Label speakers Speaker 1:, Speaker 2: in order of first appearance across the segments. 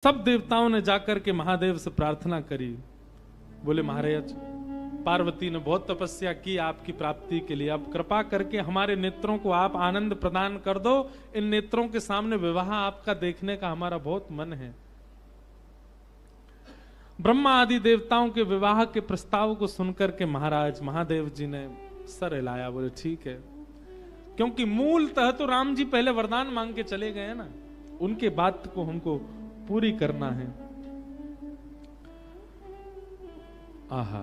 Speaker 1: सब देवताओं ने जाकर के महादेव से प्रार्थना करी। बोले महाराज, पार्वती ने बहुत तपस्या की आपकी प्राप्ति के लिए, अब कृपा करके हमारे नेत्रों को आप आनंद प्रदान कर दो। इन नेत्रों के सामने विवाह आपका देखने का हमारा बहुत मन है। ब्रह्मा आदि देवताओं के विवाह के प्रस्ताव को सुनकर के महाराज महादेव जी ने सर हिलाया। बोले ठीक है, क्योंकि मूलतः तो राम जी पहले वरदान मांग के चले गए ना, उनके बात को हमको पूरी करना है। आहा,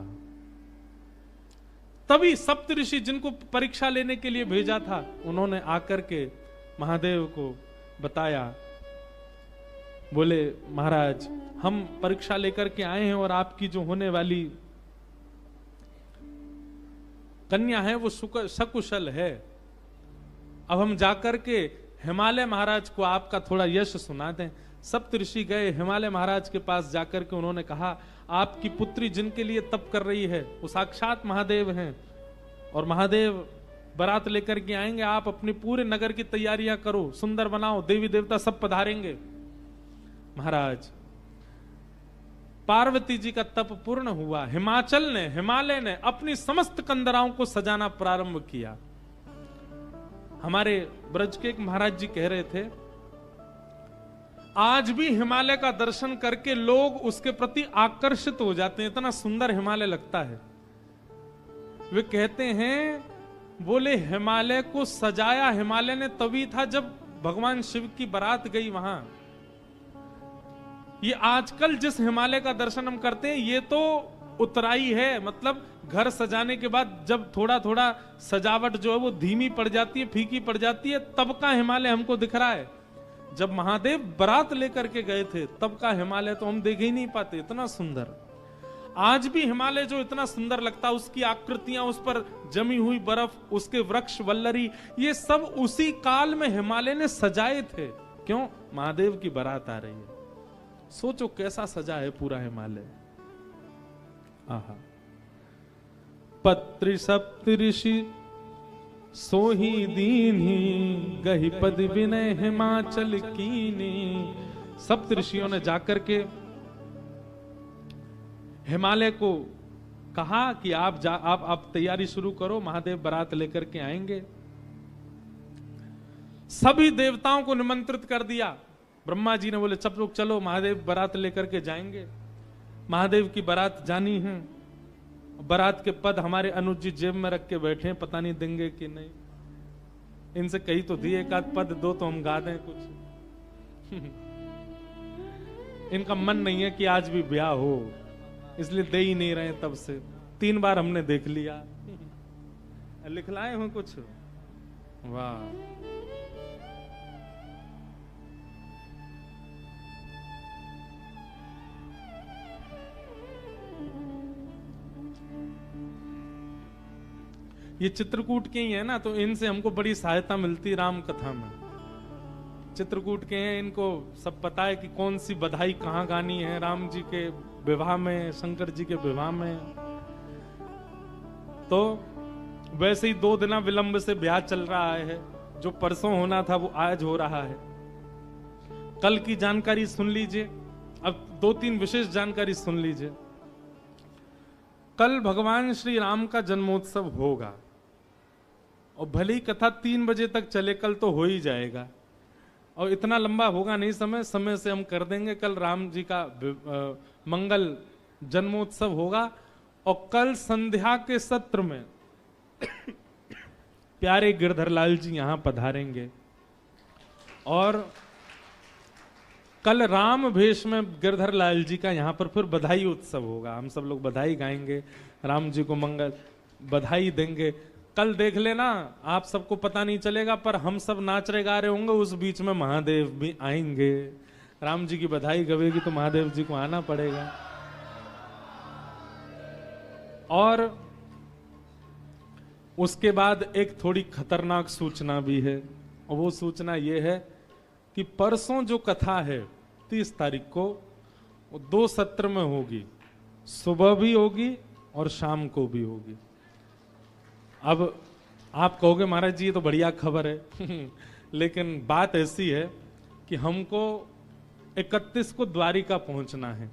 Speaker 1: तभी सप्तऋषि जिनको परीक्षा लेने के लिए भेजा था, उन्होंने आकर के महादेव को बताया। बोले महाराज, हम परीक्षा लेकर के आए हैं और आपकी जो होने वाली कन्या है वो सकुशल है। अब हम जाकर के हिमालय महाराज को आपका थोड़ा यश सुना दें। सप्तऋषि गए हिमालय महाराज के पास, जाकर के उन्होंने कहा आपकी पुत्री जिनके लिए तप कर रही है वो साक्षात महादेव हैं, और महादेव बारात लेकर के आएंगे। आप अपने पूरे नगर की तैयारियां करो, सुंदर बनाओ, देवी देवता सब पधारेंगे। महाराज, पार्वती जी का तप पूर्ण हुआ। हिमालय ने अपनी समस्त कंदराओं को सजाना प्रारंभ किया। हमारे ब्रज के एक महाराज जी कह रहे थे, आज भी हिमालय का दर्शन करके लोग उसके प्रति आकर्षित हो जाते हैं, इतना सुंदर हिमालय लगता है। वे कहते हैं, बोले हिमालय को सजाया हिमालय ने तभी था जब भगवान शिव की बारात गई वहां। ये आजकल जिस हिमालय का दर्शन हम करते हैं ये तो उतराई है, मतलब घर सजाने के बाद जब थोड़ा थोड़ा सजावट जो है वो धीमी पड़ जाती है, फीकी पड़ जाती है, तब का हिमालय हमको दिख रहा है। जब महादेव बारात लेकर के गए थे तब का हिमालय तो हम देख ही नहीं पाते, इतना सुंदर। आज भी हिमालय जो इतना सुंदर लगता है, उसकी आकृतियां, उस पर जमी हुई बर्फ, उसके वृक्ष वल्लरी, ये सब उसी काल में हिमालय ने सजाए थे। क्यों? महादेव की बारात आ रही है। सोचो कैसा सजा है पूरा हिमालय। आहा, पत्र सप्तऋषि सोही दीन्ही, गही पद विनय हिमाचल कीनी। सप्त ऋषियों ने जाकर के हिमालय को कहा कि आप तैयारी शुरू करो, महादेव बारात लेकर के आएंगे। सभी देवताओं को निमंत्रित कर दिया। ब्रह्मा जी ने बोले सब लोग चलो, महादेव बारात लेकर के जाएंगे। महादेव की बारात जानी है। बारात के पद हमारे अनुज जी जेब में रख के बैठे हैं, पता नहीं देंगे कि नहीं। इनसे कही तो दिए, एक आध पद दो तो हम गा दें कुछ। इनका मन नहीं है कि आज भी ब्याह हो, इसलिए दे ही नहीं रहे। तब से 3 बार हमने देख लिया। लिखलाए हो कुछ? वाह, ये चित्रकूट के ही है ना, तो इनसे हमको बड़ी सहायता मिलती राम कथा में। चित्रकूट के हैं, इनको सब पता है कि कौन सी बधाई कहाँ गानी है, राम जी के विवाह में, शंकर जी के विवाह में। तो वैसे ही 2 दिन विलंब से ब्याह चल रहा है। जो परसों होना था वो आज हो रहा है। कल की जानकारी सुन लीजिए, अब 2-3 विशेष जानकारी सुन लीजिए। कल भगवान श्री राम का जन्मोत्सव होगा, और भले ही कथा 3 बजे तक चले, कल तो हो ही जाएगा। और इतना लंबा होगा नहीं समय से हम कर देंगे। कल राम जी का मंगल जन्मोत्सव होगा, और कल संध्या के सत्र में प्यारे गिरधर लाल जी यहां पधारेंगे। और कल राम भेष में गिरधर लाल जी का यहाँ पर फिर बधाई उत्सव होगा। हम सब लोग बधाई गाएंगे, राम जी को मंगल बधाई देंगे। कल देख लेना, आप सबको पता नहीं चलेगा, पर हम सब नाच रहे गा रहे होंगे, उस बीच में महादेव भी आएंगे। राम जी की बधाई गवेगी तो महादेव जी को आना पड़ेगा। और उसके बाद एक थोड़ी खतरनाक सूचना भी है, और वो सूचना ये है कि परसों जो कथा है 30 तारीख को, वो 2 सत्र में होगी। सुबह भी होगी और शाम को भी होगी। अब आप कहोगे महाराज जी ये तो बढ़िया खबर है। लेकिन बात ऐसी है कि हमको 31 को द्वारिका पहुंचना है,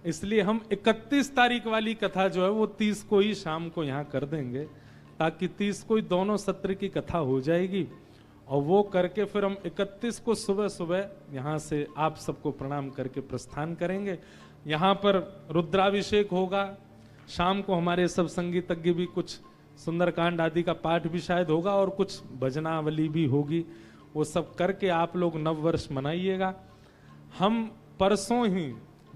Speaker 1: इसलिए हम 31 तारीख वाली कथा जो है वो 30 को ही शाम को यहाँ कर देंगे, ताकि 30 को ही दोनों सत्र की कथा हो जाएगी। और वो करके फिर हम 31 को सुबह सुबह यहाँ से आप सबको प्रणाम करके प्रस्थान करेंगे। यहाँ पर रुद्राभिषेक होगा, शाम को हमारे सब संगीतज्ञ भी कुछ सुंदरकांड आदि का पाठ भी शायद होगा और कुछ भजनावली भी होगी। वो सब करके आप लोग नववर्ष मनाइएगा। हम परसों ही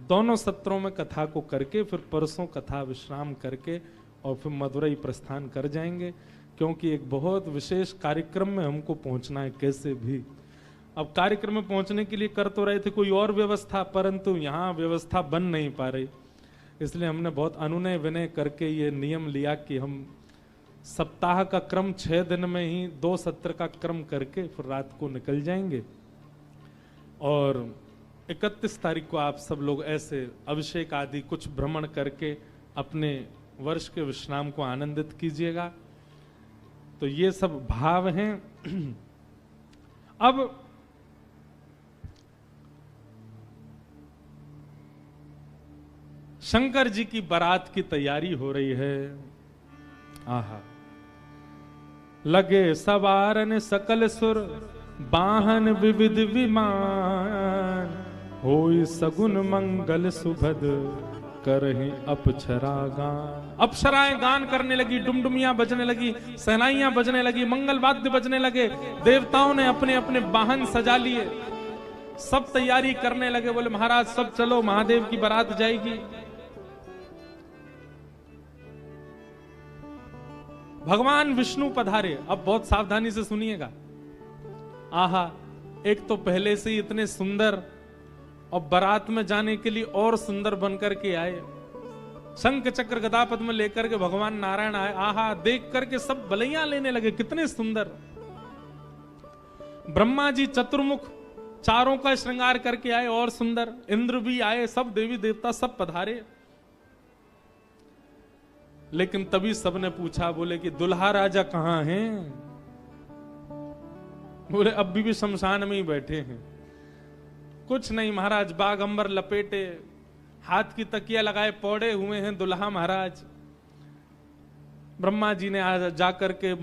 Speaker 1: दोनों सत्रों में कथा को करके फिर परसों कथा विश्राम करके और फिर मदुरई प्रस्थान कर जाएंगे, क्योंकि एक बहुत विशेष कार्यक्रम में हमको पहुंचना है कैसे भी। अब कार्यक्रम में पहुंचने के लिए कर तो रहे थे कोई और व्यवस्था, परंतु यहाँ व्यवस्था बन नहीं पा रही, इसलिए हमने बहुत अनुनय विनय करके ये नियम लिया कि हम सप्ताह का क्रम 6 दिन में ही 2 सत्र का क्रम करके फिर रात को निकल जाएंगे। और 31 तारीख को आप सब लोग ऐसे अभिषेक आदि कुछ भ्रमण करके अपने वर्ष के विश्राम को आनंदित कीजिएगा। तो ये सब भाव हैं। अब शंकर जी की बारात की तैयारी हो रही है। आहा, लगे सवारन सकल सुर वाहन विविध विमान, होई सगुन मंगल सुभद करहि अप्सरा गान। अप्सराएं गान करने लगी, डुमडुमियां बजने लगी, सहनाइयां बजने लगी, मंगल वाद्य बजने लगे। देवताओं ने अपने अपने वाहन सजा लिए, सब तैयारी करने लगे। बोले महाराज सब चलो, महादेव की बारात जाएगी। भगवान विष्णु पधारे। अब बहुत सावधानी से सुनिएगा। आहा, एक तो पहले से ही इतने सुंदर और बारात में जाने के लिए और सुंदर बनकर के आए। शंख चक्र गदा पद्म लेकर के भगवान नारायण आए। आहा, देख करके सब बलैयां लेने लगे, कितने सुंदर। ब्रह्मा जी चतुर्मुख चारों का श्रृंगार करके आए और सुंदर। इंद्र भी आए, सब देवी देवता सब पधारे। लेकिन तभी सबने पूछा, बोले कि दुल्हा राजा कहां हैं? बोले अब भी शमशान में ही बैठे हैं। कुछ नहीं महाराज, बाग अंबर लपेटे, हाथ की तकिया लगाए पौड़े हुए हैं दुल्हा महाराज। ब्रह्मा जी ने आज जाकर के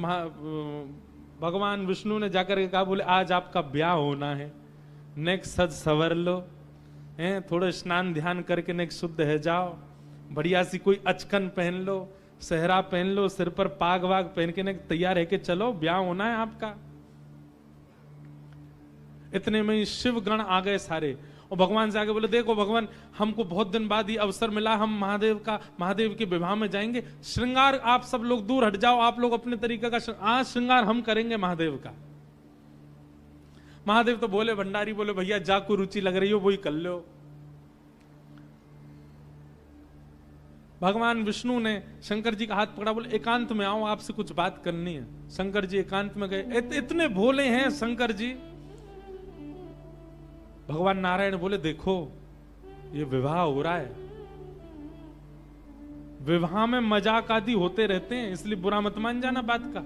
Speaker 1: भगवान विष्णु ने जाकर के कहा, बोले आज आपका ब्याह होना है, नेक सज सवर लो, हैं थोड़ा स्नान ध्यान करके नेक शुद्ध है जाओ, बढ़िया सी कोई अचकन पहन लो, सेहरा पहन लो, सिर पर पाग वाग पहन के नेक तैयार है के चलो, ब्याह होना है आपका। इतने में ही शिव गण आ गए सारे और भगवान से आगे बोले, देखो भगवान हमको बहुत दिन बाद ये अवसर मिला, हम महादेव के विवाह में जाएंगे, श्रृंगार आप सब लोग दूर हट जाओ, आप लोग अपने तरीके का आज श्रृंगार हम करेंगे महादेव का। महादेव तो बोले, भंडारी बोले भैया जा को रुचि लग रही हो वही कर लो। भगवान विष्णु ने शंकर जी का हाथ पकड़ा, बोले एकांत में आओ, आपसे कुछ बात करनी है। शंकर जी एकांत में गए। इतने भोले हैं शंकर जी। भगवान नारायण बोले, देखो ये विवाह हो रहा है, विवाह में मजाक आदि होते रहते हैं, इसलिए बुरा मत मान जाना बात का।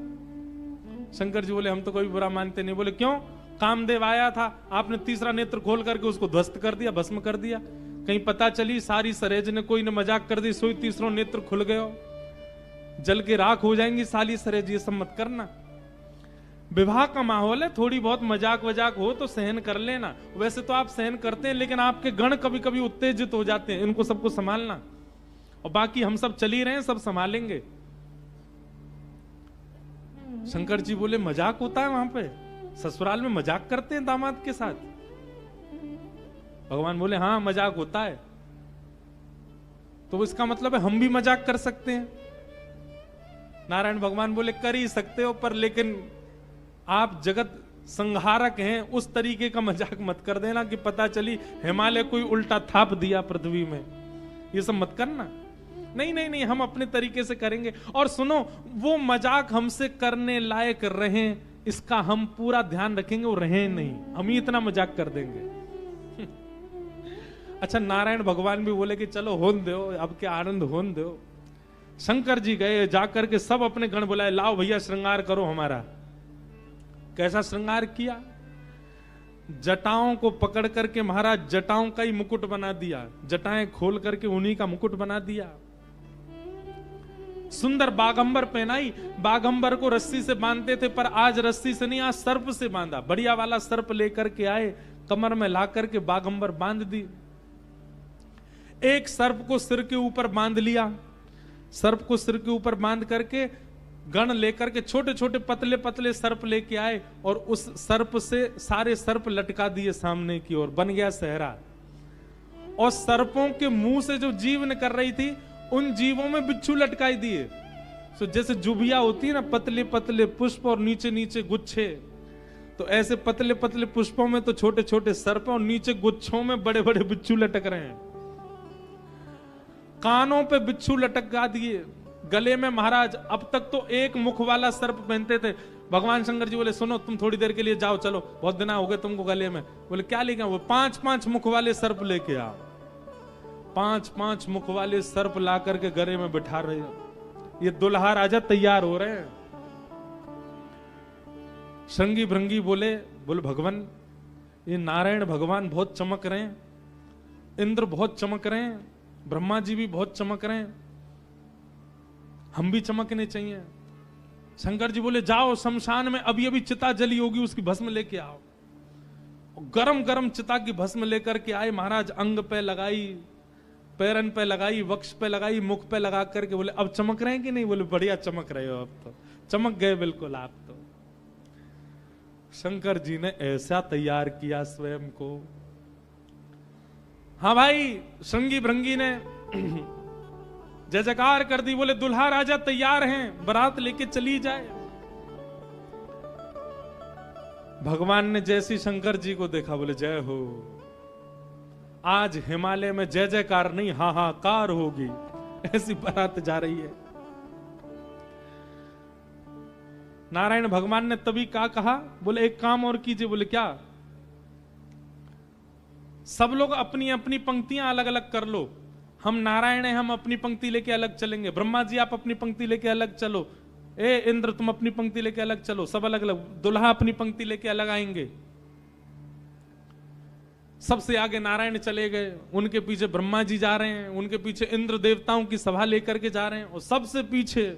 Speaker 1: शंकर जी बोले, हम तो कोई बुरा मानते नहीं। बोले क्यों? कामदेव आया था, आपने तीसरा नेत्र खोल करके उसको ध्वस्त कर दिया, भस्म कर दिया। कहीं पता चली सारी सरेज ने कोई ने मजाक कर दी, सोई तीसरा नेत्र खुल गयो, जल के राख हो जाएंगी साली सरेज, ये सब मत करना। विवाह का माहौल है, थोड़ी बहुत मजाक वजाक हो तो सहन कर लेना। वैसे तो आप सहन करते हैं, लेकिन आपके गण कभी कभी उत्तेजित हो जाते हैं, इनको सबको संभालना। और बाकी हम सब चल ही रहे हैं, सब संभालेंगे। शंकर जी बोले, मजाक होता है वहां पे? ससुराल में मजाक करते हैं दामाद के साथ? भगवान बोले, हाँ मजाक होता है। तो इसका मतलब है हम भी मजाक कर सकते हैं? नारायण भगवान बोले, कर ही सकते हो, पर लेकिन आप जगत संहारक हैं, उस तरीके का मजाक मत कर देना कि पता चली हिमालय कोई उल्टा थाप दिया पृथ्वी में, ये सब मत करना। नहीं नहीं नहीं, हम अपने तरीके से करेंगे। और सुनो, वो मजाक हमसे करने लायक रहे इसका हम पूरा ध्यान रखेंगे, वो रहे नहीं, हम ही इतना मजाक कर देंगे। अच्छा, नारायण भगवान भी बोले कि चलो होन दो, अब क्या आनंद होन दो। शंकर जी गए, जाकर के सब अपने गण बुलाए, लाओ भैया श्रृंगार करो हमारा। कैसा श्रृंगार किया? जटाओं को पकड़ करके महाराज जटाओं का ही मुकुट बना दिया, जटाएं खोल करके उन्हीं का मुकुट बना दिया। सुंदर बागंबर पहनाई, बागंबर को रस्सी से बांधते थे, पर आज रस्सी से नहीं, आज सर्प से बांधा। बढ़िया वाला सर्प लेकर के आए, कमर में ला करके बागंबर बांध दी। एक सर्प को सिर के ऊपर बांध लिया, सर्प को सिर के ऊपर बांध करके गण लेकर के छोटे छोटे पतले पतले सर्प लेके आए और उस सर्प से सारे सर्प लटका दिए सामने की ओर, बन गया सहरा। और सर्पों के मुंह से जो जीवन कर रही थी उन जीवों में बिच्छू लटकाई दिए। तो जैसे जुबिया होती है ना, पतले पतले पुष्प और नीचे नीचे गुच्छे, तो ऐसे पतले पतले पुष्पों में तो छोटे छोटे सर्प और नीचे गुच्छों में बड़े बड़े बिच्छू लटक रहे हैं। कानों पे बिच्छू लटका दिए, गले में महाराज अब तक तो एक मुख वाला सर्प पहनते थे। भगवान शंकर जी बोले सुनो तुम थोड़ी देर के लिए जाओ, चलो बहुत दिन हो गए तुमको गले में। बोले क्या लेके आओ? वो 5-5 मुख वाले सर्प लेके आओ। 5-5 मुख वाले सर्प ला करके गले में बिठा रहे हो। ये दुल्हा राजा तैयार हो रहे हैं। श्रृंगी भृंगी बोले भगवान ये नारायण भगवान बहुत चमक रहे हैं, इंद्र बहुत चमक रहे हैं, ब्रह्मा जी भी बहुत चमक रहे हैं, हम भी चमकने चाहिए। शंकर जी बोले जाओ शमशान में अभी अभी चिता जली होगी, उसकी भस्म लेके आओ। गरम गरम चिता की भस्म लेकर के आए महाराज, अंग पे लगाई, पैरन पे लगाई, वक्ष पे लगाई, मुख पे लगा करके बोले अब चमक रहे हैं कि नहीं? बोले बढ़िया चमक रहे हो, अब तो चमक गए बिल्कुल आप तो। शंकर जी ने ऐसा तैयार किया स्वयं को। हाँ भाई, श्रृंगी भृंगी ने जय जयकार कर दी। बोले दुल्हा राजा तैयार हैं, बारात लेके चली जाए। भगवान ने जैसी शंकर जी को देखा बोले जय हो, आज हिमालय में जय जयकार नहीं हाहाकार होगी, ऐसी बारात जा रही है। नारायण भगवान ने तभी क्या कहा? बोले एक काम और कीजिए। बोले क्या? सब लोग अपनी अपनी पंक्तियां अलग अलग कर लो। हम नारायण हैं, हम अपनी पंक्ति लेके अलग चलेंगे। ब्रह्मा जी आप अपनी पंक्ति लेके अलग चलो, ए इंद्र तुम अपनी पंक्ति लेके अलग चलो, सब अलग अलग। दुल्हा अपनी पंक्ति लेके अलग आएंगे। सबसे आगे नारायण चले गए, उनके पीछे ब्रह्मा जी जा रहे हैं, उनके पीछे इंद्र देवताओं की सभा लेकर के जा रहे हैं, और सबसे पीछे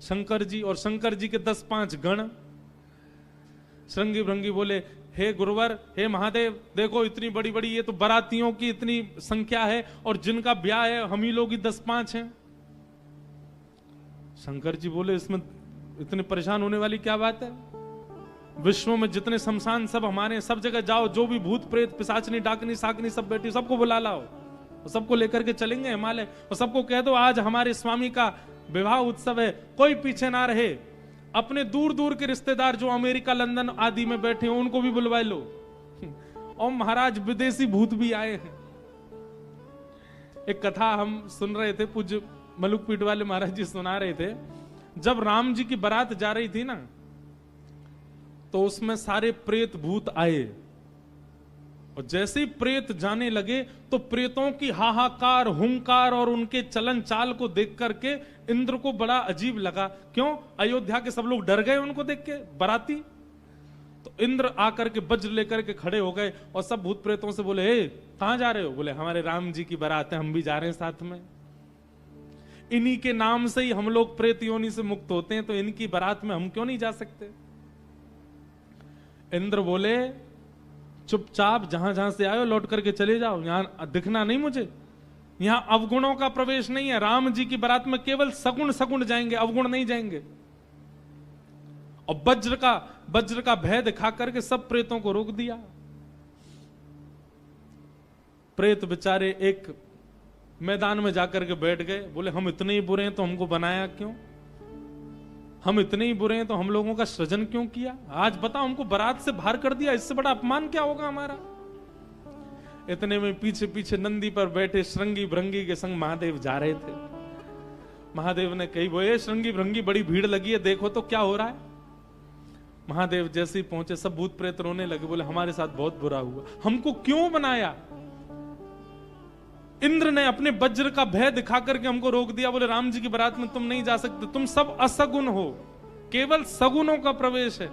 Speaker 1: शंकर जी, और शंकर जी के 10-5 गण। श्रृंगी भृंगी बोले हे गुरुवर, हे महादेव, देखो इतनी बड़ी बड़ी ये तो बारातियों की इतनी संख्या है, और जिनका ब्याह है हम ही लोग ही 10-5 हैं। शंकर जी बोले इसमें इतने परेशान होने वाली क्या बात है? विश्व में जितने शमशान सब हमारे, सब जगह जाओ, जो भी भूत प्रेत पिशाचनी डाकनी साकनी सब बैठी, सबको बुला लाओ, और सबको लेकर के चलेंगे हिमालय, और सबको कह दो आज हमारे स्वामी का विवाह उत्सव है, कोई पीछे ना रहे। अपने दूर दूर के रिश्तेदार जो अमेरिका लंदन आदि में बैठे हैं उनको भी बुलवा लो। और महाराज विदेशी भूत भी आए हैं। एक कथा हम सुन रहे थे, पूज्य मलुकपीठ वाले महाराज जी सुना रहे थे। जब राम जी की बारात जा रही थी ना, तो उसमें सारे प्रेत भूत आए, और जैसे ही प्रेत जाने लगे तो प्रेतों की हाहाकार, हुंकार और उनके चलन चाल को देख करके इंद्र को बड़ा अजीब लगा। क्यों? अयोध्या के सब लोग डर गए उनको देख के, बाराती। तो इंद्र आकर के वज्र लेकर के खड़े हो गए, और सब भूत प्रेतों से बोले हे कहां जा रहे हो? बोले हमारे राम जी की बारात है, हम भी जा रहे हैं साथ में। इन्हीं के नाम से ही हम लोग प्रेत योनि से मुक्त होते हैं, तो इनकी बारात में हम क्यों नहीं जा सकते? इंद्र बोले चुपचाप जहां जहां से आए लौट करके चले जाओ, यहां दिखना नहीं मुझे। यहां अवगुणों का प्रवेश नहीं है। राम जी की बारात में केवल सगुण सगुण जाएंगे, अवगुण नहीं जाएंगे। और वज्र का भय दिखा करके सब प्रेतों को रोक दिया। प्रेत बेचारे एक मैदान में जाकर के बैठ गए। बोले हम इतने ही बुरे हैं तो हमको बनाया क्यों? हम इतने ही बुरे हैं तो हम लोगों का सृजन क्यों किया? आज बताओ, हमको बारात से बाहर कर दिया, इससे बड़ा अपमान क्या होगा हमारा? इतने में पीछे पीछे नंदी पर बैठे श्रृंगी भृंगी के संग महादेव जा रहे थे। महादेव ने कही वो श्रृंगी भृंगी बड़ी भीड़ लगी है, देखो तो क्या हो रहा है। महादेव जैसे ही पहुंचे सब भूत प्रेत रोने लगे। बोले हमारे साथ बहुत बुरा हुआ, हमको क्यों बनाया? इंद्र ने अपने वज्र का भय दिखा करके हमको रोक दिया। बोले राम जी की बारात में तुम नहीं जा सकते, तुम सब असगुण हो, केवल सगुणों का प्रवेश है।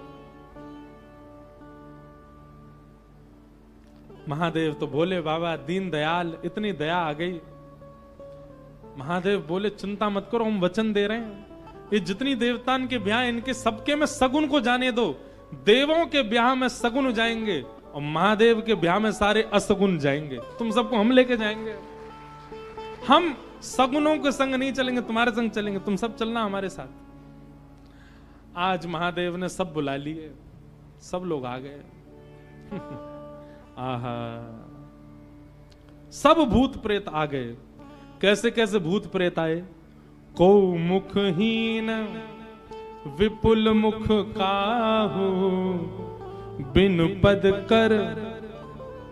Speaker 1: महादेव तो बोले बाबा दीन दयाल, इतनी दया आ गई। महादेव बोले चिंता मत करो, हम वचन दे रहे हैं, ये जितनी देवतान के ब्याह इनके सबके में सगुन को जाने दो। देवों के ब्याह में सगुन जाएंगे और महादेव के ब्याह में सारे असगुन जाएंगे। तुम सबको हम लेके जाएंगे, हम सगुनों के संग नहीं चलेंगे, तुम्हारे संग चलेंगे, तुम सब चलना हमारे साथ। आज महादेव ने सब बुला लिए, सब लोग आ गए। आहा, सब भूत प्रेत आ गए। कैसे कैसे भूत प्रेत आए? को मुखहीन विपुल मुख काहू, बिन पद कर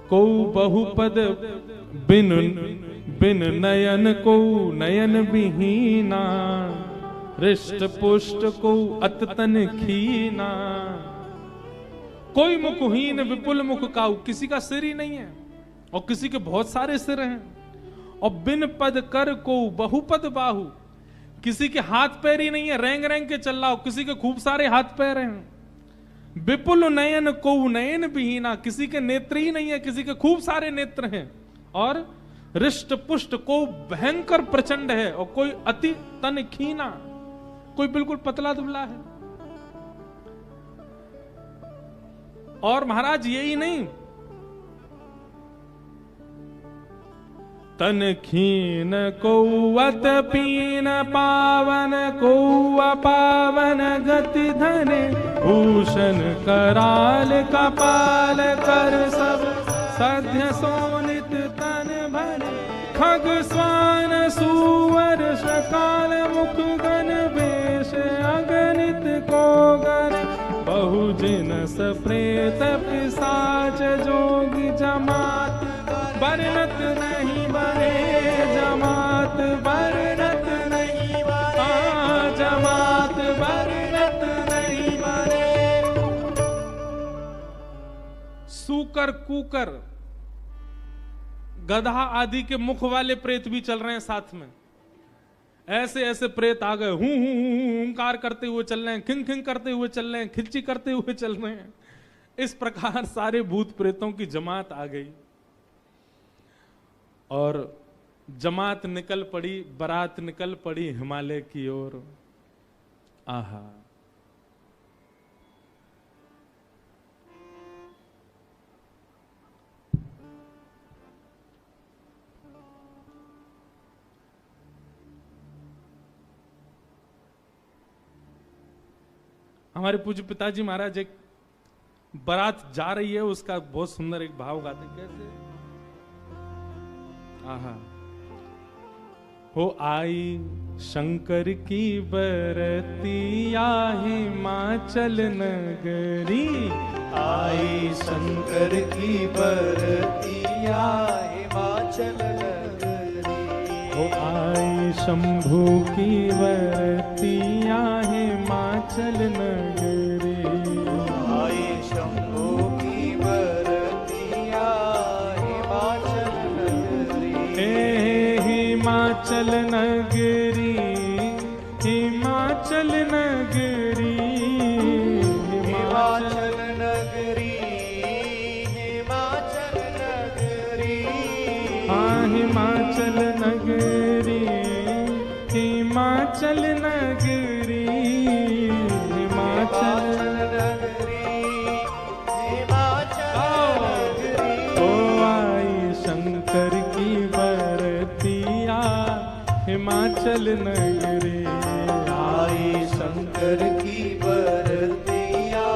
Speaker 1: को बहुपद, बिन बिन नयन को नयन विहीना, हृष्ट पुष्ट को अततन खीना। कोई मुखहीन विपुल मुख काहू, किसी का सिर ही नहीं है और किसी के बहुत सारे सिर हैं। और बिन पद कर को बहुपद बाहु, किसी के हाथ पैर ही नहीं है, रेंग रेंग के चल रहा हो, किसी के खूब सारे हाथ पैर हैं। विपुल नयन को नयन विहीना, किसी के नेत्र ही नहीं है, किसी के खूब सारे नेत्र हैं। और हृष्ट पुष्ट को भयंकर प्रचंड है, और कोई अति तन खीना, कोई बिल्कुल पतला दुबला है। और महाराज यही नहीं, तन खीन को अत पीन, पावन को अपावन गति धन, भूषण कराल कपाल कर सब सध्य सोनित तन भन, खग स्वान सुवर शकाल मुख गण वेश अगणित को गण, बहु जिनस प्रेत पिशाच जोगी जमात, वर्णत नहीं बने जमात, वर्णत नहीं बने जमात, वर्णत नहीं बने। सूकर कुकर गधा आदि के मुख वाले प्रेत भी चल रहे हैं साथ में। ऐसे ऐसे प्रेत आ गए, हूं हुंकार करते हुए चल रहे हैं, खिंग खिंग करते हुए चल रहे हैं, खिल्ची करते हुए चल रहे हैं। इस प्रकार सारे भूत प्रेतों की जमात आ गई और जमात निकल पड़ी, बारात निकल पड़ी हिमालय की ओर। आहा, हमारे पूज्य पिताजी महाराज एक बारात जा रही है, उसका बहुत सुंदर एक भाव गाते। कैसे? आहा, हो आई शंकर की बरतिया हिमाचल नगरी,
Speaker 2: आई शंकर की बरतिया हिमाचल नगरी,
Speaker 1: हो आई शंभू की बरतिया हिमाचल नगरी,
Speaker 2: आई शंभू की बरतिया हिमाचल नगरी,
Speaker 1: हिमाचल नगरी, हिमाचल नगरी,
Speaker 2: हिमाचल नगरी, हिमाचल नगरी,
Speaker 1: हाँ हिमाचल नगरी, हिमाचल नगरी, हिमाचल
Speaker 2: नगरी, हिमाचल नगरी।
Speaker 1: ओ आई शंकर की बरतिया हिमाचल नगरी,
Speaker 2: आई शंकर की बरतिया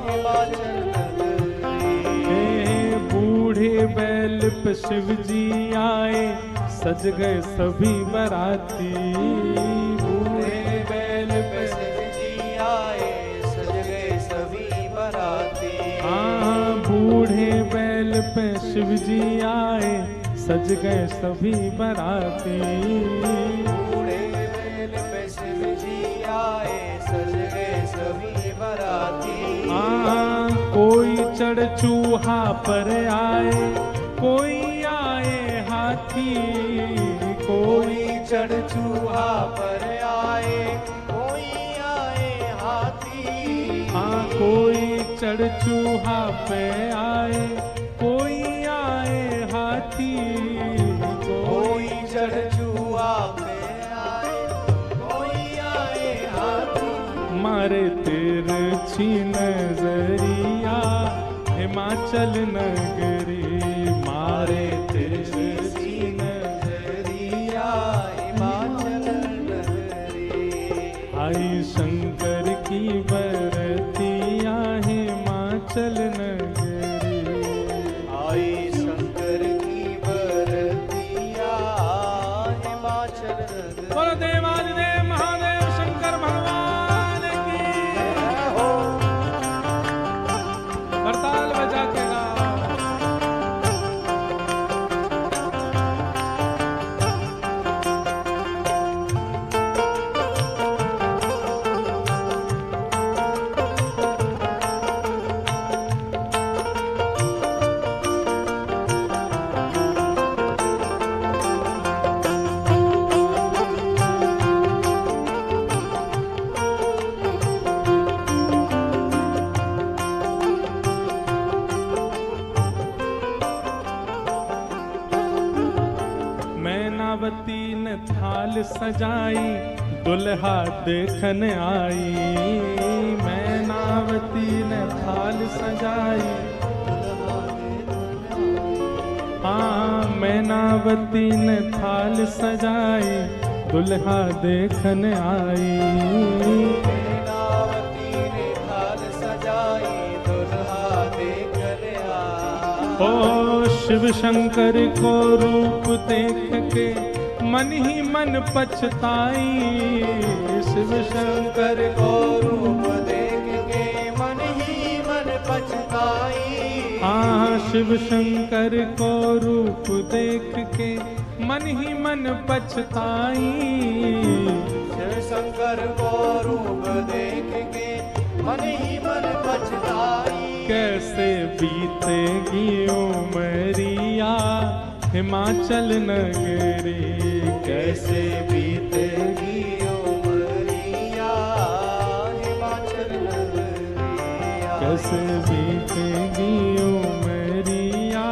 Speaker 2: हिमाचल नगरी,
Speaker 1: बूढ़े बैल पे शिव जी आए, सज गए सभी बराती,
Speaker 2: बूढ़े बैल पे शिव जी आए, सज गए सभी बराती,
Speaker 1: हाँ बूढ़े बैल पे शिव जी आए, सज गए सभी बराती,
Speaker 2: बूढ़े बैल पे शिव जी आए, सज गए सभी बराती,
Speaker 1: हाँ कोई चढ़ चूहा पर आए, कोई आए हाथी,
Speaker 2: कोई चढ़ चूहा पर आए, कोई आए हाथी,
Speaker 1: हाँ कोई चढ़ चूहा पे आए, कोई
Speaker 2: कोई चढ़ चूहा पे आए, कोई आए हाथी।
Speaker 1: मारे तिरछी नजरिया हिमाचल नगरी, मारे तिरछी
Speaker 2: नजरिया हिमाचल नगरी।
Speaker 1: आई शंकर की बरतिया हिमाचल नगरी,
Speaker 2: आई शंकर की बरतिया हिमाचल नगरी।
Speaker 1: बोलो देवादिदेव महादेव शंकर भगवान की
Speaker 2: हो
Speaker 1: करताल बजा के गा। मैनावती ने थाल सजाई दुल्हा देखन आई, मैनावती ने थाल सजाई, हाँ मैनावती ने थाल सजाई दुल्हा देखन आई।
Speaker 2: मैनावती ने थाल सजाई दुल्हा देखन आई।
Speaker 1: ओ शिव शंकर को रूप देख के मन ही मन पछताई, शिव शंकर
Speaker 2: को रूप देख के मन ही मन पछताई।
Speaker 1: हाँ शिव शंकर को रूप देख के मन ही मन पछताई,
Speaker 2: शिव शंकर को रूप देख के मन ही मन पछताई।
Speaker 1: कैसे बीतेगी उमरिया हिमाचल नगरी,
Speaker 2: कैसे बीतेगी उमरिया हिमाचल नगरिया।
Speaker 1: कैसे बीतेगी उमरिया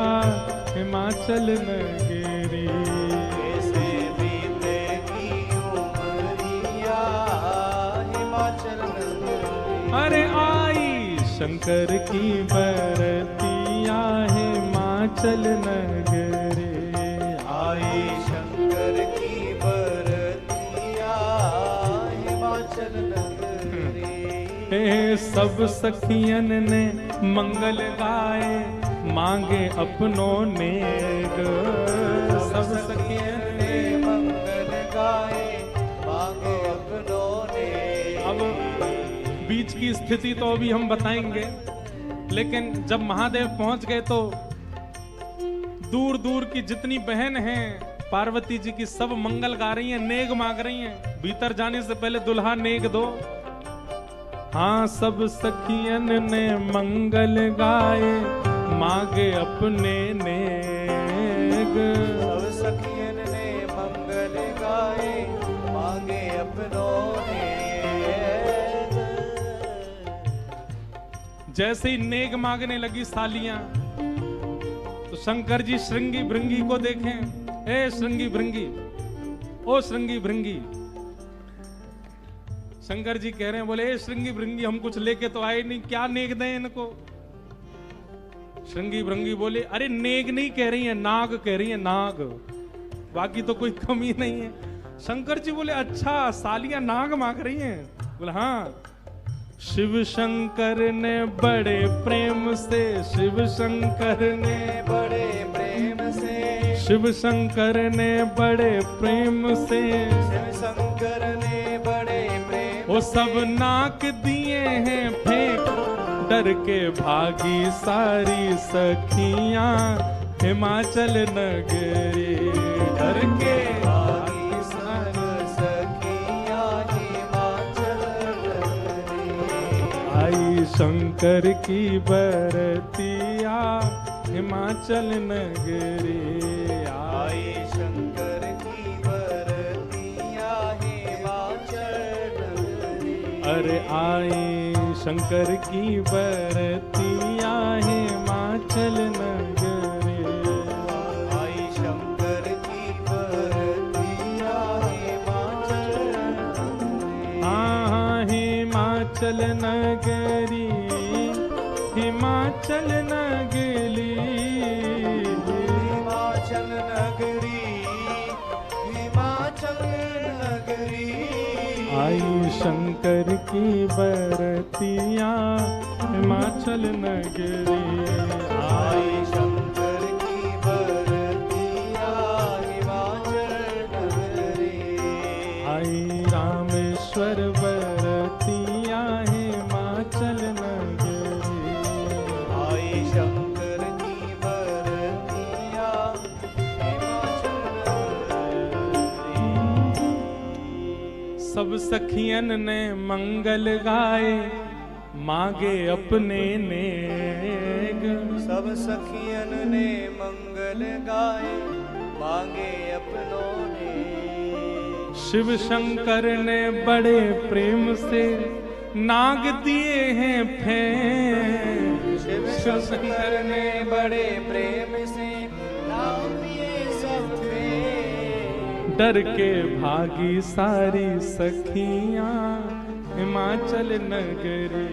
Speaker 1: हिमाचल नगरी,
Speaker 2: कैसे बीतेगी उमरिया हिमाचल नगरी।
Speaker 1: अरे आई शंकर की बरतिया हिमाचल नगरी,
Speaker 2: आई शंकर की बरतिया हिमाचल नगरी।
Speaker 1: हे सब सखियन ने मंगल गाए मांगे अपनों नेग, सब सखियन
Speaker 2: ने मंगल गाए मांगे अपनों ने।
Speaker 1: अब बीच की स्थिति तो अभी हम बताएंगे, लेकिन जब महादेव पहुंच गए तो दूर दूर की जितनी बहन हैं पार्वती जी की सब मंगल गा रही हैं, नेग मांग रही हैं। भीतर जाने से पहले दुल्हा नेग दो। हाँ सब सखियन ने मंगल गाए मांगे अपने नेग,
Speaker 2: सब सखियन ने मंगल गाए मांगे अपनों ने।
Speaker 1: जैसे ही नेग मांगने लगी सालियां तो शंकर जी श्रृंगी भृंगी को देखें, ए श्रृंगी भृंगी, ओ श्रृंगी भृंगी। शंकर जी कह रहे हैं, बोले ए श्रृंगी भृंगी हम कुछ लेके तो आए नहीं, क्या नेग दें इनको। श्रृंगी भृंगी बोले, अरे नेग नहीं कह रही है, नाग कह रही है, नाग, बाकी तो कोई कमी नहीं है। शंकर जी बोले, अच्छा सालियां नाग मांग रही हैं। बोले हाँ। शिव शंकर ने बड़े प्रेम से, शिव शंकर ने
Speaker 2: बड़े प्रेम से,
Speaker 1: शिव शंकर ने बड़े प्रेम से,
Speaker 2: शिव शंकर ने बड़े प्रेम
Speaker 1: वो सब नाक दिए हैं फेंक, डर के भागी सारी सखियां हिमाचल नगरी, डर के भागी सारी
Speaker 2: सखियां हिमाचल नगरी।
Speaker 1: आई शंकर की बरतिया हिमाचल नगरी,
Speaker 2: आई शंकर की बरतिया हिमाचल नगरी।
Speaker 1: अरे आई शंकर की बरतिया हिमाचल नगरी,
Speaker 2: आई
Speaker 1: हिमाचल नगरी, हिमाचल नगरी,
Speaker 2: हिमाचल नगरी, हिमाचल नगरी।
Speaker 1: आई शंकर की बरतिया हिमाचल नगरी,
Speaker 2: आई शंकर की बरतिया हिमाचल नगरी।
Speaker 1: आई रामेश्वर बरतिया हिमाचल नगरी,
Speaker 2: आई शंकर की बरतिया हिमाचल नगरी।
Speaker 1: सब सखियन ने मंगल गाए, मांगे अपने नेग।
Speaker 2: सब सखियन ने मंगल गाए, मांगे अपनों ने।
Speaker 1: शिव शंकर ने बड़े प्रेम से नाग दिए हैं फेंक।
Speaker 2: शिव शंकर ने बड़े प्रेम से नाग दिए सब फेंक।
Speaker 1: डर के भागी सारी सखियां हिमाचल नगरी,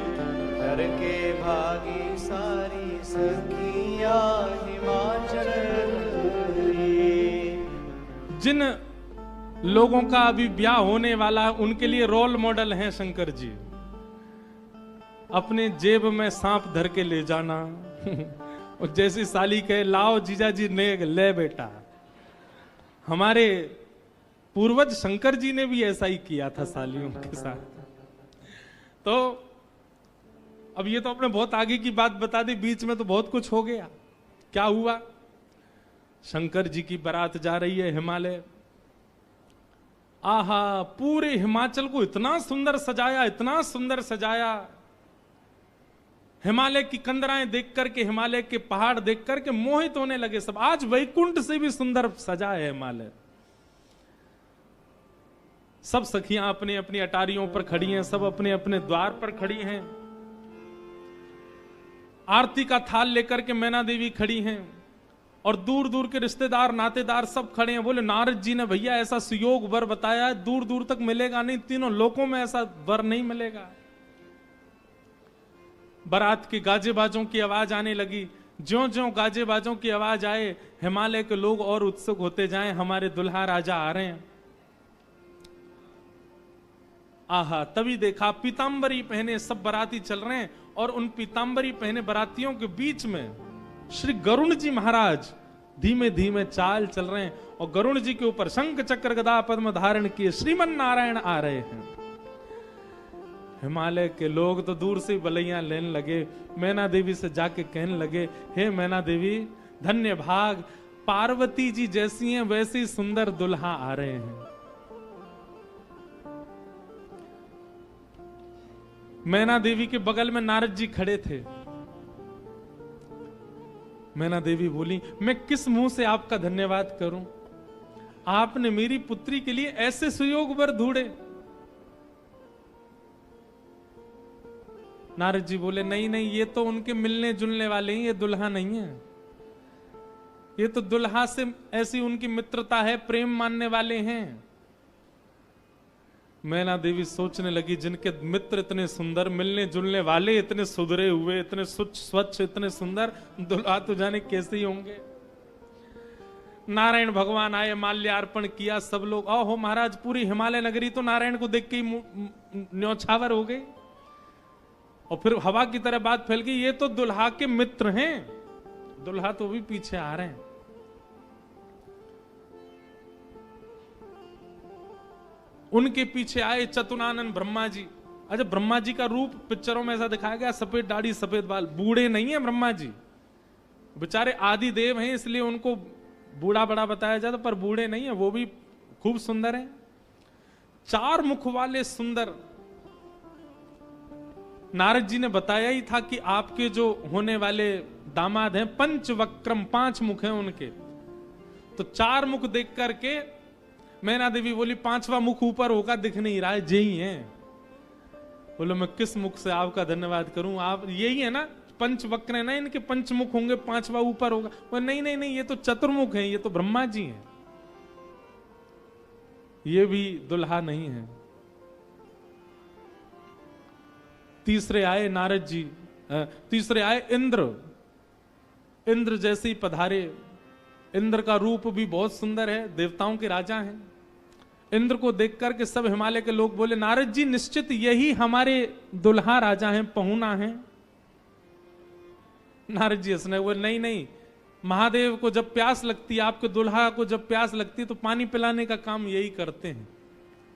Speaker 2: डर के भागी सारी सखियां हिमाचल नगरी।
Speaker 1: जिन लोगों का अभी ब्याह होने वाला है उनके लिए रोल मॉडल हैं शंकर जी। अपने जेब में सांप धर के ले जाना और जैसी साली कहे लाओ जीजा जी नेग ले बेटा। हमारे पूर्वज शंकर जी ने भी ऐसा ही किया था सालियों के साथ। तो अब ये तो अपने बहुत आगे की बात बता दी, बीच में तो बहुत कुछ हो गया। क्या हुआ? शंकर जी की बारात जा रही है हिमालय। आहा, पूरे हिमाचल को इतना सुंदर सजाया, इतना सुंदर सजाया। हिमालय की कंदराएं देख करके, हिमालय के पहाड़ देख करके मोहित होने लगे सब। आज वैकुंठ से भी सुंदर सजा है हिमालय। सब सखियां अपनी अपनी अटारियों पर खड़ी हैं, सब अपने अपने द्वार पर खड़ी हैं। आरती का थाल लेकर के मैना देवी खड़ी हैं और दूर दूर के रिश्तेदार नातेदार सब खड़े हैं। बोले नारद जी ने भैया ऐसा सुयोग वर बताया है, दूर दूर तक मिलेगा नहीं, तीनों लोकों में ऐसा वर नहीं मिलेगा। बारात के गाजे बाजों की आवाज आने लगी। ज्यों ज्यों गाजे बाजों की आवाज आए, हिमालय के लोग और उत्सुक होते जाएं, हमारे दुल्हा राजा आ रहे हैं। आहा, तभी देखा पीतांबरी पहने सब बाराती चल रहे हैं और उन पीतांबरी पहने बारातियों के बीच में श्री गरुण जी महाराज धीमे धीमे चाल चल रहे हैं और गरुण जी के ऊपर शंख चक्र गदा पद्म धारण किए श्रीमन नारायण आ रहे हैं। हिमालय के लोग तो दूर से बलैया लेने लगे। मैना देवी से जाके कहने लगे, हे मैना देवी धन्य भाग, पार्वती जी जैसी हैं वैसी सुंदर दुल्हा आ रहे हैं। मैना देवी के बगल में नारद जी खड़े थे। मैना देवी बोली, मैं किस मुंह से आपका धन्यवाद करूं? आपने मेरी पुत्री के लिए ऐसे सुयोग वर ढूंढे। नारद जी बोले, नहीं नहीं, ये तो उनके मिलने जुलने वाले हैं, ये दुल्हा नहीं है। ये तो दुल्हा से ऐसी उनकी मित्रता है, प्रेम मानने वाले हैं। मैना देवी सोचने लगी, जिनके मित्र इतने सुंदर, मिलने जुलने वाले इतने सुधरे हुए, इतने स्वच्छ, इतने सुंदर, दुल्हा तो जाने कैसे ही होंगे। नारायण भगवान आए, माल्यार्पण किया, सब लोग ओहो महाराज, पूरी हिमालय नगरी तो नारायण को देख के ही न्यौछावर हो गई। और फिर हवा की तरह बात फैल गई, ये तो दुल्हा के मित्र हैं। दुल्हा तो भी पीछे आ रहे हैं। उनके पीछे आए चतुरानन ब्रह्मा जी। अच्छा, ब्रह्मा जी का रूप पिक्चरों में ऐसा दिखाया गया, सफेद दाढ़ी सफेद बाल, बूढ़े नहीं है ब्रह्मा जी, बेचारे आदि देव हैं इसलिए उनको बूढ़ा बड़ा बताया जाता, पर बूढ़े नहीं है, वो भी खूब सुंदर हैं। 4 मुख वाले सुंदर। नारद जी ने बताया ही था कि आपके जो होने वाले दामाद हैं पंचवक्रम, 5 मुख हैं उनके। तो 4 मुख देख करके मैना देवी बोली, 5वां मुख ऊपर होगा, दिख नहीं रहा है, यही है। बोलो, मैं किस मुख से आपका धन्यवाद करूं? आप यही है ना, पंचवक्र है ना, इनके पंचमुख होंगे, 5वां ऊपर होगा। वो नहीं नहीं नहीं, ये तो चतुर्मुख है, ये तो ब्रह्मा जी हैं, ये भी दुल्हा नहीं है। तीसरे आए नारद जी, तीसरे आए इंद्र। इंद्र जैसे ही पधारे, इंद्र का रूप भी बहुत सुंदर है, देवताओं के राजा हैं। इंद्र को देख करके सब हिमालय के लोग बोले, नारद जी निश्चित यही हमारे दुल्हा राजा हैं, पहुना हैं। नारद जी हंसने बोले, नहीं नहीं, महादेव को जब प्यास लगती है, आपके दुल्हा को जब प्यास लगती है तो पानी पिलाने का काम यही करते हैं,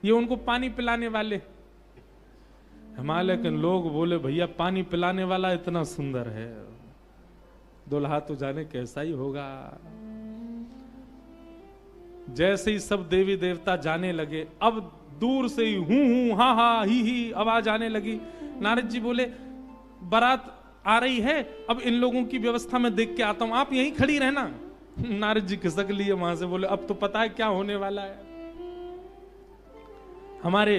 Speaker 1: ये उनको पानी पिलाने वाले। हिमालय के लोग बोले, भैया पानी पिलाने वाला इतना सुंदर है, दुल्हा तो जाने कैसा ही होगा। जैसे ही सब देवी देवता जाने लगे, अब दूर से ही हूं हा हा ही आवाज आने लगी। नारद जी बोले, बारात आ रही है, अब इन लोगों की व्यवस्था में देख के आता हूं, आप यहीं खड़ी रहना। नारद जी खिसक लिए वहां से, बोले अब तो पता है क्या होने वाला है। हमारे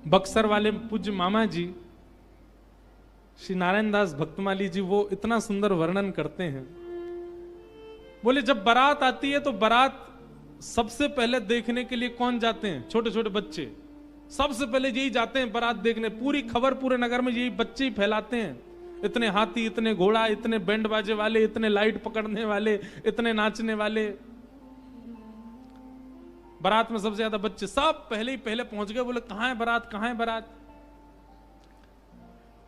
Speaker 1: बक्सर वाले पूज्य मामा जी श्री नारायण दास भक्तमाली जी, वो इतना सुंदर वर्णन करते हैं। बोले जब बारात आती है तो बारात सबसे पहले देखने के लिए कौन जाते हैं? छोटे छोटे बच्चे सबसे पहले यही जाते हैं बारात देखने। पूरी खबर पूरे नगर में यही बच्चे ही फैलाते हैं। इतने हाथी, इतने घोड़ा, इतने बैंड बाजे वाले, इतने लाइट पकड़ने वाले, इतने नाचने वाले। बारात में सबसे ज्यादा बच्चे, सब पहले ही पहले पहुंच गए। बोले कहां है बारात, कहां है बारात?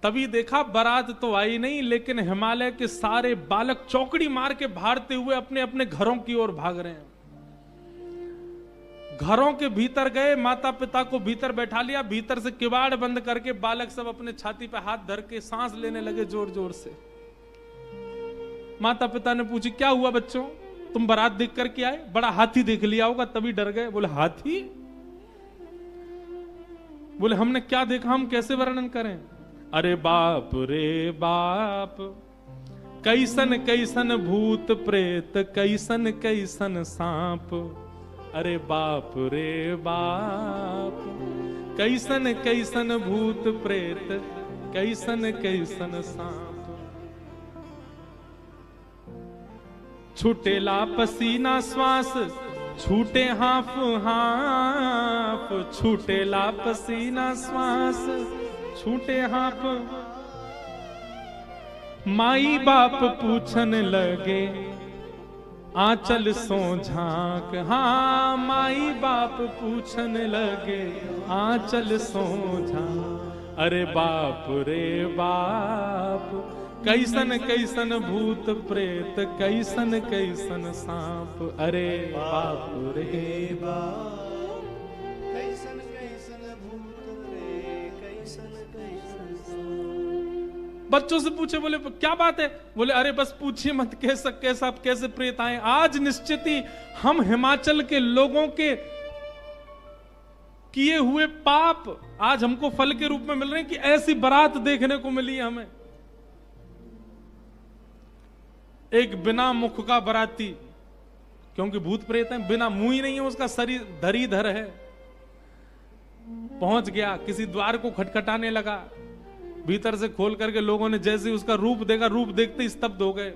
Speaker 1: तभी देखा बारात तो आई नहीं, लेकिन हिमालय के सारे बालक चौकड़ी मार के भागते हुए अपने अपने घरों की ओर भाग रहे हैं। घरों के भीतर गए, माता पिता को भीतर बैठा लिया, भीतर से किवाड़ बंद करके बालक सब अपने छाती पे हाथ धर के सांस लेने लगे जोर जोर से। माता पिता ने पूछी, क्या हुआ बच्चों, तुम बारात देख करके आए? बड़ा हाथी देख लिया होगा तभी डर गए। बोले हाथी? बोले हमने क्या देखा, हम कैसे वर्णन करें? अरे बाप रे बाप, कैसन कैसन भूत प्रेत, कैसन कैसन सांप। अरे बाप रे बाप, कैसन कैसन भूत प्रेत, कैसन कैसन सांप। छूटेला पसीना श्वास, छूटे हाफ हाफ, छूटेला पसीना श्वास, छूटे हाफ। माई बाप पूछन लगे, आंचल सो झांक। हाँ, माई बाप पूछन लगे, आंचल सो झांक। अरे बाप रे बाप, कैसन कैसन भूत प्रेत, कैसन कैसन सांप। अरे बाप रे बाप, कैसन कैसन भूत प्रेत, कैसन कैसन सांप। बच्चों से पूछे, बोले क्या बात है? बोले अरे बस पूछिए मत, कैसे प्रेत आए। आज निश्चित ही हम हिमाचल के लोगों के किए हुए पाप आज हमको फल के रूप में मिल रहे हैं कि ऐसी बारात देखने को मिली है हमें। एक बिना मुख का बराती, क्योंकि भूत प्रेत है, बिना मुंह ही नहीं है, उसका शरीर धरीधर है, पहुंच गया, किसी द्वार को खटखटाने लगा, भीतर से खोल करके लोगों ने जैसे उसका रूप देखा, रूप देखते ही स्तब्ध हो गए।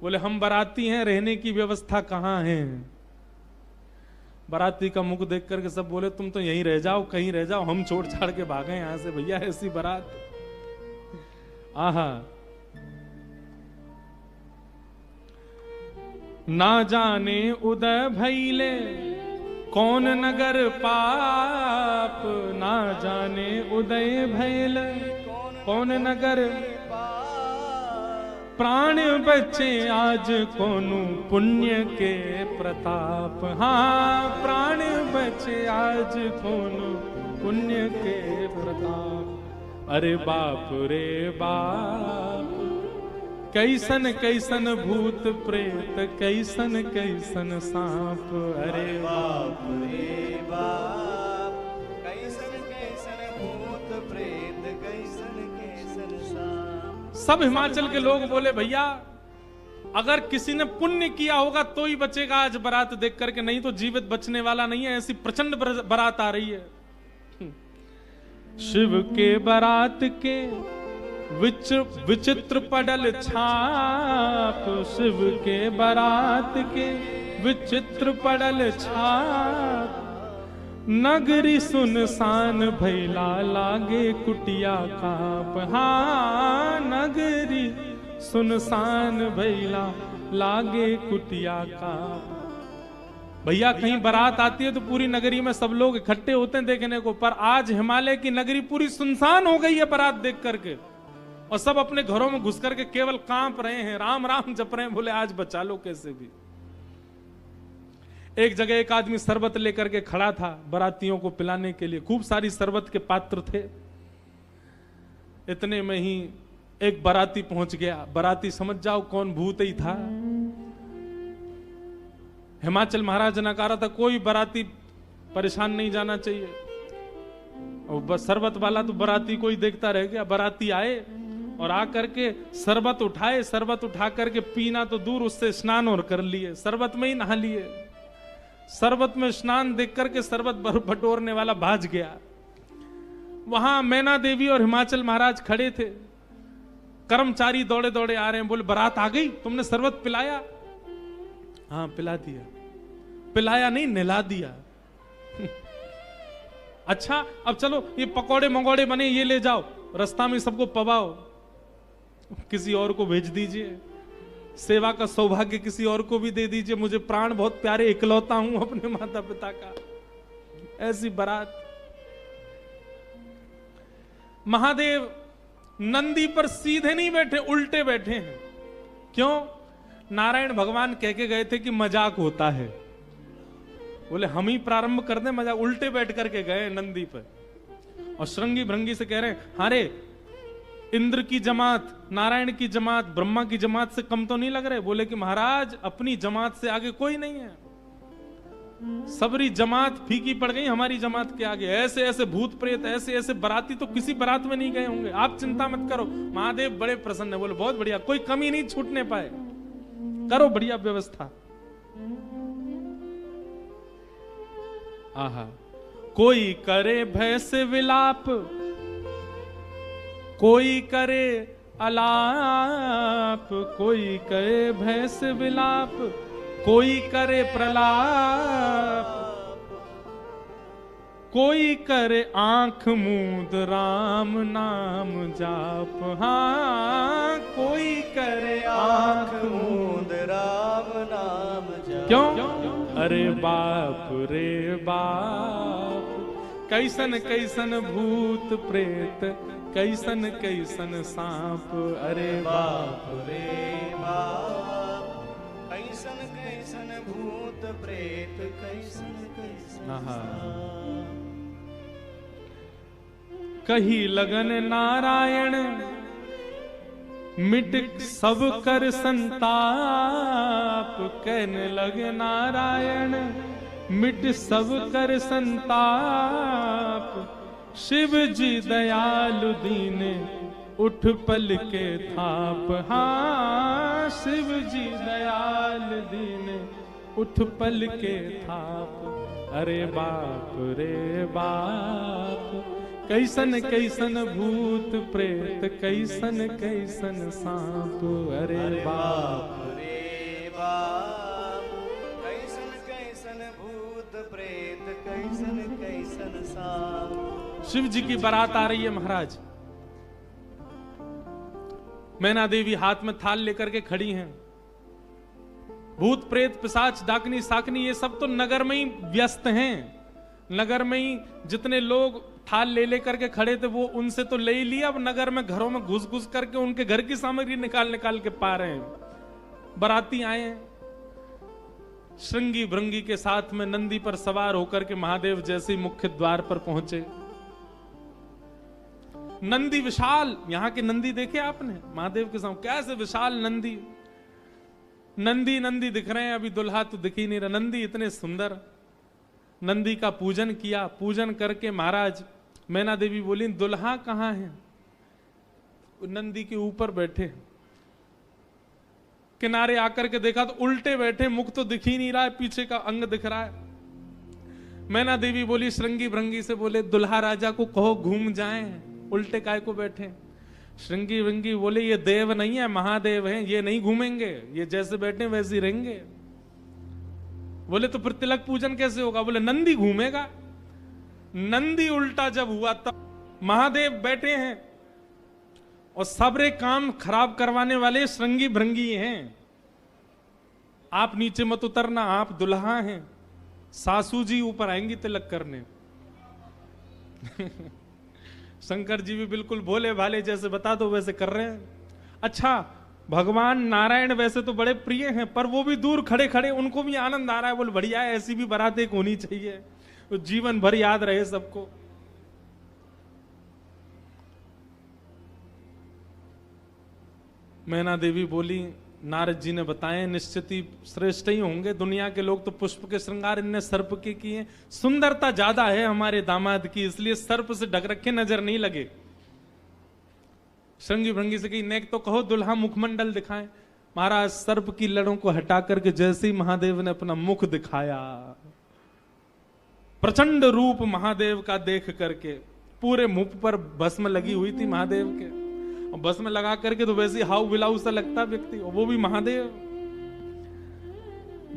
Speaker 1: बोले हम बाराती हैं, रहने की व्यवस्था कहां है? बाराती का मुख देख करके सब बोले तुम तो यहीं रह जाओ, कहीं रह जाओ, हम छोड़ छाड़ के भागे यहां से, भैया ऐसी बारात। आहा, ना जाने उदय भैले कौन नगर पाप, ना जाने उदय भैले कौन नगर। प्राण बचे आज कोनु पुण्य के प्रताप। हाँ, प्राण बचे आज कोनु पुण्य के प्रताप। अरे बाप रे बाप, कैसन कैसन भूत प्रेत, कैसन कैसन सांप। अरे बाप रे बाप, कैसन कैसन भूत प्रेत, कैसन कैसन सांप। सब हिमाचल के लोग बोले भैया अगर किसी ने पुण्य किया होगा तो ही बचेगा आज बारात देख करके, नहीं तो जीवित बचने वाला नहीं है। ऐसी प्रचंड बारात आ रही है। शिव के बारात के विचित्र पडल छाप, शिव के बारात के विचित्र पडल छाप। नगरी सुनसान भैला लागे कुटिया काप। हाँ नगरी सुनसान भैला लागे कुटिया काप। भैया कहीं बारात आती है तो पूरी नगरी में सब लोग इकट्ठे होते हैं देखने को, पर आज हिमालय की नगरी पूरी सुनसान हो गई है बारात देख करके, और सब अपने घरों में घुस करके केवल कांप रहे हैं, राम राम जप रहे हैं, बोले आज बचा लो कैसे भी। एक जगह एक आदमी शरबत लेकर के खड़ा था बारातियों को पिलाने के लिए, खूब सारी शरबत के पात्र थे। इतने में ही एक बाराती पहुंच गया। बाराती समझ जाओ कौन भूत ही था। हिमाचल महाराज ने कहा था कोई बाराती परेशान नहीं जाना चाहिए, और बस शरबत वाला तो बाराती को ही देखता रह गया। बाराती आए और आकर के शरबत उठाए, शरबत उठा करके पीना तो दूर, उससे स्नान और कर लिए, शरबत में ही नहा लिए। शरबत में स्नान देख करके शरबत बटोरने वाला भाज गया। वहां मैना देवी और हिमाचल महाराज खड़े थे। कर्मचारी दौड़े दौड़े आ रहे हैं, बोले बारात आ गई, तुमने शरबत पिलाया? हाँ पिला दिया। पिलाया नहीं, नहला दिया। अच्छा अब चलो ये पकौड़े मंगोड़े बने, ये ले जाओ, रास्ता में सबको पवाओ, किसी और को भेज दीजिए, सेवा का सौभाग्य किसी और को भी दे दीजिए, मुझे प्राण बहुत प्यारे, इकलौता हूं अपने माता पिता का। ऐसी बारात। महादेव नंदी पर सीधे नहीं बैठे, उल्टे बैठे हैं। क्यों? नारायण भगवान कह के गए थे कि मजाक होता है, बोले हम ही प्रारंभ कर दें मजाक। उल्टे बैठ करके गए नंदी पर, और श्रृंगी भृंगी से कह रहे हैं हारे इंद्र की जमात, नारायण की जमात, ब्रह्मा की जमात से कम तो नहीं लग रहे? बोले कि महाराज अपनी जमात से आगे कोई नहीं है, सबरी जमात फीकी पड़ गई हमारी जमात के आगे। ऐसे ऐसे भूत प्रेत, ऐसे ऐसे बाराती तो किसी बारात में नहीं गए होंगे, आप चिंता मत करो। महादेव बड़े प्रसन्न है, बोले बहुत बढ़िया, कोई कमी नहीं छूटने पाए, करो बढ़िया व्यवस्था। आहा, कोई करे भय से विलाप, कोई करे अलाप, कोई करे भय से विलाप, कोई करे प्रलाप, कोई करे आंख मूंद राम नाम जाप। हाँ कोई करे आंख मूंद
Speaker 2: राम नाम जाप।
Speaker 1: क्यों? अरे बाप रे बाप, कैसन कैसन भूत प्रेत, कैसन कैसन सांप। अरे बाप
Speaker 2: रे बाप, कैसन कैसन भूत प्रेत, कैसन कैसन सांप।
Speaker 1: कही लगन नारायण मिट सब कर संताप, कहने लगे नारायण मिट सब कर संताप। शिव जी दयालु दीने उठ पल के थाप। हाँ शिव जी दयालु दीने उठ पल के थाप। अरे बाप रे बाप, कैसन कैसन भूत प्रेत, कैसन कैसन सांप। अरे बाप
Speaker 2: रे बाप, कैसन कैसन भूत प्रेत, कैसन कैसन सांप।
Speaker 1: शिव जी की बारात आ रही है महाराज। मैना देवी हाथ में थाल लेकर के खड़ी हैं। भूत प्रेत पिशाच डाकनी साकनी ये सब तो नगर में ही व्यस्त हैं। नगर में ही जितने लोग थाल ले लेकर के खड़े थे वो उनसे तो ले ही लिया, अब नगर में घरों में घुस घुस करके उनके घर की सामग्री निकाल निकाल के पा रहे हैं। बाराती आए हैं, श्रृंगी भृंगी के साथ में नंदी पर सवार होकर के महादेव जैसे मुख्य द्वार पर पहुंचे। नंदी विशाल, यहां के नंदी देखे आपने महादेव के सामने कैसे विशाल नंदी, नंदी नंदी दिख रहे हैं, अभी दुल्हा तो दिख ही नहीं रहा। नंदी इतने सुंदर। नंदी का पूजन किया, पूजन करके महाराज मैना देवी बोली दुल्हा कहां है? नंदी के ऊपर बैठे। किनारे आकर के देखा तो उल्टे बैठे, मुख तो दिख ही नहीं रहा है, पीछे का अंग दिख रहा है। मैना देवी बोली श्रृंगी भृंगी से, बोले दुल्हा राजा को कहो घूम जाएं, उल्टे काय को बैठे। श्रृंगी भृंगी बोले ये देव नहीं है, महादेव हैं, ये नहीं घूमेंगे, ये जैसे बैठे वैसे ही रहेंगे। बोले तो फिर तिलक पूजन कैसे होगा? बोले नंदी घूमेगा। नंदी उल्टा जब हुआ तब महादेव बैठे हैं और सबरे काम खराब करवाने वाले श्रृंगी भृंगी हैं। आप नीचे मत उतरना, आप दुल्हा हैं, सासू जी ऊपर आएंगी तिलक करने। शंकर जी भी बिल्कुल भोले भाले, जैसे बता दो वैसे कर रहे हैं। अच्छा, भगवान नारायण वैसे तो बड़े प्रिय हैं, पर वो भी दूर खड़े खड़े उनको भी आनंद आ रहा है। बोले बढ़िया है, ऐसी भी बारात एक होनी चाहिए, तो जीवन भर याद रहे सबको। मैना देवी बोली, नारद जी ने बताए निश्चित ही श्रेष्ठ ही होंगे। दुनिया के लोग तो पुष्प के श्रृंगार, इनने सर्प के किए। सुंदरता ज्यादा है हमारे दामाद की, इसलिए सर्प से ढक रखे, नजर नहीं लगे। श्रृंगी भृंगी से कही, नेक तो कहो दुल्हा मुखमंडल दिखाएं। महाराज सर्प की लड़ों को हटा करके जैसे ही महादेव ने अपना मुख दिखाया, प्रचंड रूप महादेव का देख करके पूरे मुख पर भस्म लगी हुई थी महादेव के, और भस्म लगा करके तो वैसे हाउ बिलाऊ सा लगता व्यक्ति, और वो भी महादेव।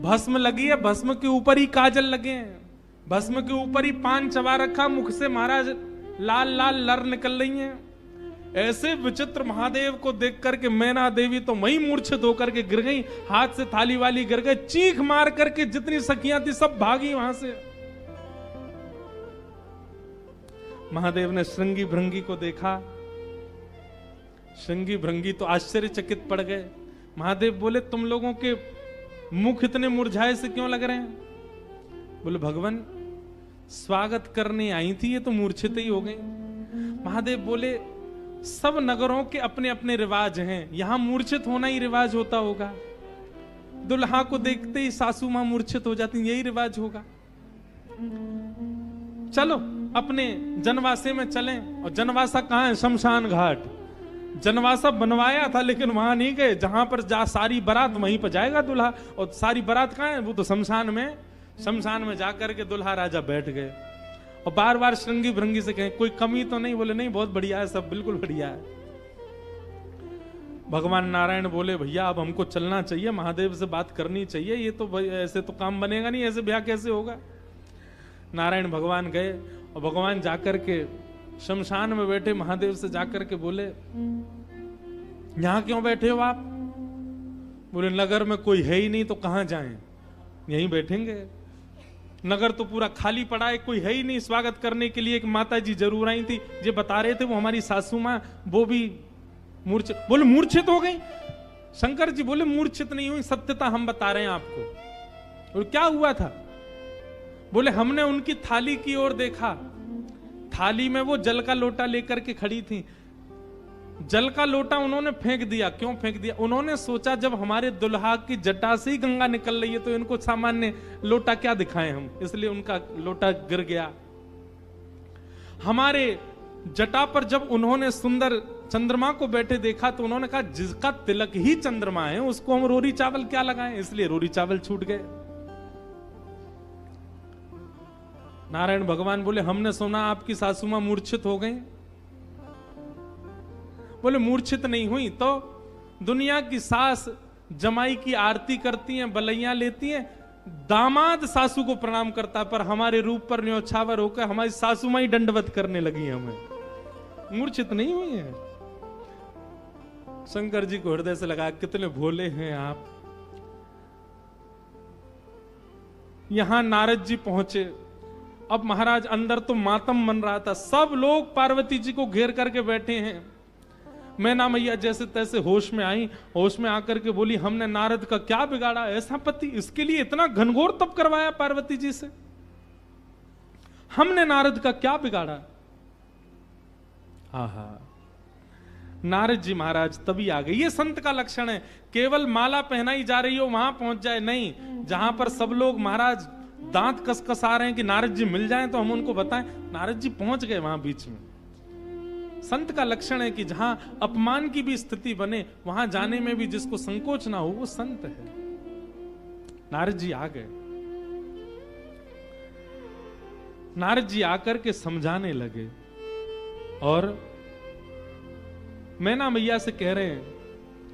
Speaker 1: भस्म लगी है, भस्म के ऊपर ही काजल लगे हैं, भस्म के ऊपर ही पान चबा रखा, मुख से महाराज लाल लाल लर निकल रही हैं। ऐसे विचित्र महादेव को देख करके मैना देवी तो वहीं मूर्छित होकर के गिर गई, हाथ से थाली वाली गिर गई, चीख मार करके जितनी सखियां थी सब भागी वहां से। महादेव ने श्रृंगी भृंगी को देखा, श्रृंगी भृंगी तो आश्चर्यचकित पड़ गए। महादेव बोले, तुम लोगों के मुख इतने मुरझाए से क्यों लग रहे हैं? बोले, भगवान स्वागत करने आई थी, ये तो मूर्छित ही हो गई। महादेव बोले, सब नगरों के अपने अपने रिवाज हैं, यहां मूर्छित होना ही रिवाज होता होगा। दुल्हा को देखते ही सासू मां मूर्छित हो जाती, यही रिवाज होगा। चलो अपने जनवासे में चलें। और जनवासा कहां है? शमशान घाट। जनवासा बनवाया था लेकिन वहां नहीं गए, जहां पर जा सारी बारात वहीं पर जाएगा दूल्हा, और सारी बारात कहां है? वो तो शमशान में। शमशान में जाकर के दूल्हा राजा बैठ गए और बार बार श्रृंगी भृंगी से कहें, कोई कमी तो नहीं? बोले, नहीं, बहुत बढ़िया है, सब बिल्कुल बढ़िया है। भगवान नारायण बोले, भैया अब हमको चलना चाहिए, महादेव से बात करनी चाहिए, ये तो ऐसे तो काम बनेगा नहीं, ऐसे ब्याह कैसे होगा। नारायण भगवान गए और भगवान जाकर के शमशान में बैठे महादेव से जाकर के बोले, यहां क्यों बैठे हो आप? बोले, नगर में कोई है ही नहीं तो कहां जाएं, यहीं बैठेंगे। नगर तो पूरा खाली पड़ा है, कोई है ही नहीं स्वागत करने के लिए। एक माता जी जरूर आई थी, ये बता रहे थे, वो हमारी सासू मां, वो भी मूर्छित। बोले, मूर्छित हो गई? शंकर जी बोले, मूर्छित नहीं हुई, सत्यता हम बता रहे हैं आपको। और क्या हुआ था? बोले, हमने उनकी थाली की ओर देखा, थाली में वो जल का लोटा लेकर के खड़ी थी। जल का लोटा उन्होंने फेंक दिया। क्यों फेंक दिया? उन्होंने सोचा जब हमारे दुल्हा की जटा से ही गंगा निकल रही है तो इनको सामान्य लोटा क्या दिखाएं हम, इसलिए उनका लोटा गिर गया। हमारे जटा पर जब उन्होंने सुंदर चंद्रमा को बैठे देखा तो उन्होंने कहा, जिसका तिलक ही चंद्रमा है उसको हम रोरी चावल क्या लगाएं, इसलिए रोरी चावल छूट गए। नारायण भगवान बोले, हमने सुना आपकी सासू मां मूर्छित हो गई। बोले, मूर्छित नहीं हुई तो दुनिया की सास जमाई की आरती करती हैं, बलैयां लेती हैं, दामाद सासू को प्रणाम करता, पर हमारे रूप पर न्योछावर होकर हमारी सासू मां ही दंडवत करने लगी हमें। मूर्छित नहीं हुई है। शंकर जी को हृदय से लगा, कितने भोले हैं आप। यहां नारद जी पहुंचे। अब महाराज अंदर तो मातम बन रहा था, सब लोग पार्वती जी को घेर करके बैठे हैं। मैना मैया जैसे तैसे होश में आई, होश में आकर के बोली, हमने नारद का क्या बिगाड़ा, ऐसा पति, इसके लिए इतना घनघोर तप करवाया पार्वती जी से, हमने नारद का क्या बिगाड़ा। आहा, नारद जी महाराज तभी आ गए। ये संत का लक्षण है, केवल माला पहनाई जा रही हो वहां पहुंच जाए, नहीं, जहां पर सब लोग महाराज दांत कसकसा रहे हैं कि नारद जी मिल जाएं तो हम उनको बताएं, नारद जी पहुंच गए वहां बीच में। संत का लक्षण है कि जहां अपमान की भी स्थिति बने वहां जाने में भी जिसको संकोच ना हो, वो संत है। नारद जी आ गए। नारद जी आकर के समझाने लगे और मैना मैया से कह रहे हैं,